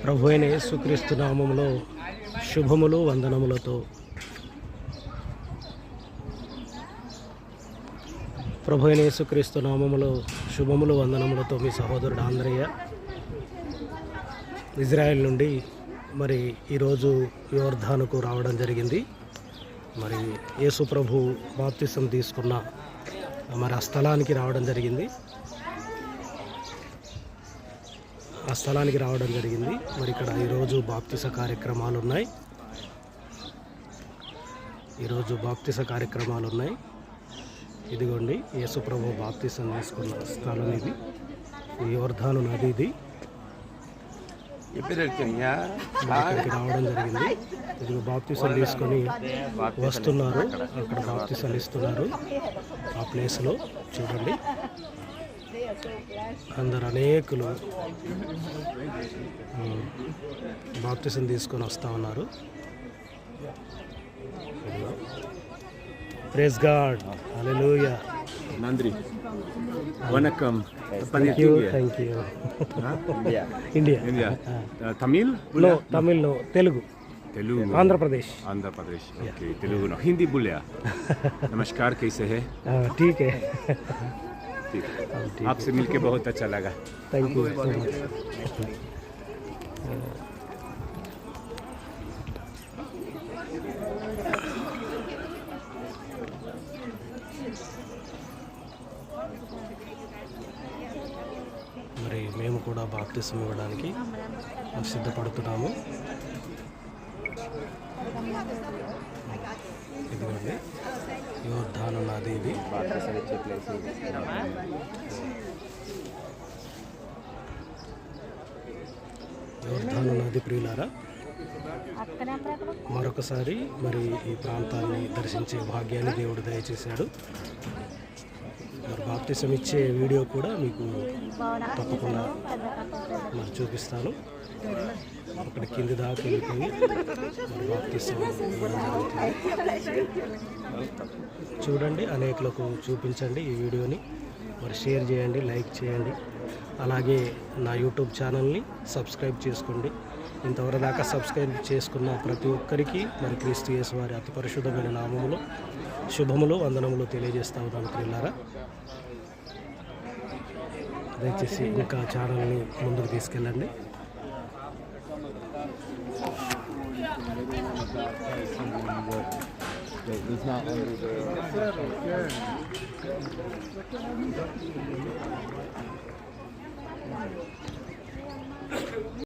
ప్రభు అయిన యేసుక్రీస్తు నామములో శుభములు వందనములతో ప్రభు అయిన యేసుక్రీస్తు నామములో శుభములు వందనములతో మీ సహోదరుడు ఆంధ్రయ్య ఇజ్రాయెల్ నుండి మరి ఈరోజు యోర్ధానుకు రావడం జరిగింది. మరి యేసు ప్రభు బాప్తిసం తీసుకున్న మరి ఆ స్థలానికి రావడం జరిగింది. మరి ఇక్కడ ఈరోజు బాప్తిస కార్యక్రమాలు ఉన్నాయి. ఇదిగోండి యేసు ప్రభు బాప్తిసం తీసుకున్న స్థలం ఇది. యోర్ధాను నది ఇది. ఇక్కడికి రావడం జరిగింది. ఇదిగో బాప్తిసం తీసుకొని వస్తున్నారు. అక్కడ బాప్తిసాలు ఇస్తున్నారు. ఆ ప్లేస్లో చూడండి అందరు అనేకులు బాప్తిసం తీసుకొని వస్తూ ఉన్నారు. Praise God, hallelujah. నంద్రి వనకం. Thank you. India. Tamil Telugu Andhra Pradesh okay. Telugu ना हिंदी बोलिया. नमस्कार, कैसे है? ठीक है. आपसे मिलके बहुत अच्छा लगा. Thank you. మరి మేము కూడా బాప్తిసం ఇవ్వడానికి సిద్ధపడుతున్నాము. ఇదిగోండి యోర్ధాను నది ఇది. యోర్ధాను నది ప్రియులారా, మరొకసారి మరి ఈ ప్రాంతాన్ని దర్శించే భాగ్యాన్ని దేవుడు దయచేశాడు. మరి బాప్తిసం ఇచ్చే వీడియో కూడా మీకు తప్పకుండా మరి చూపిస్తాను. అక్కడ కింది దాకా వెళ్ళిపోయి మరి బాప్తిసం ఇవ్వడం జరుగుతుంది. చూడండి, అనేకులకు చూపించండి ఈ వీడియోని. మరి షేర్ చేయండి, లైక్ చేయండి. అలాగే నా యూట్యూబ్ ఛానల్ని సబ్స్క్రైబ్ చేసుకోండి. ఇంతవరకు దాకా సబ్స్క్రైబ్ చేసుకున్న ప్రతి ఒక్కరికి మరి క్రీస్తు యేసు వారి అతి పరిశుద్ధమైన నామములో శుభములు వందనములు తెలియజేస్తా ఉన్నాను ప్రియులారా. దయచేసి ఇంకా ఛానల్ని ముందుకు తీసుకెళ్ళండి. It's not under the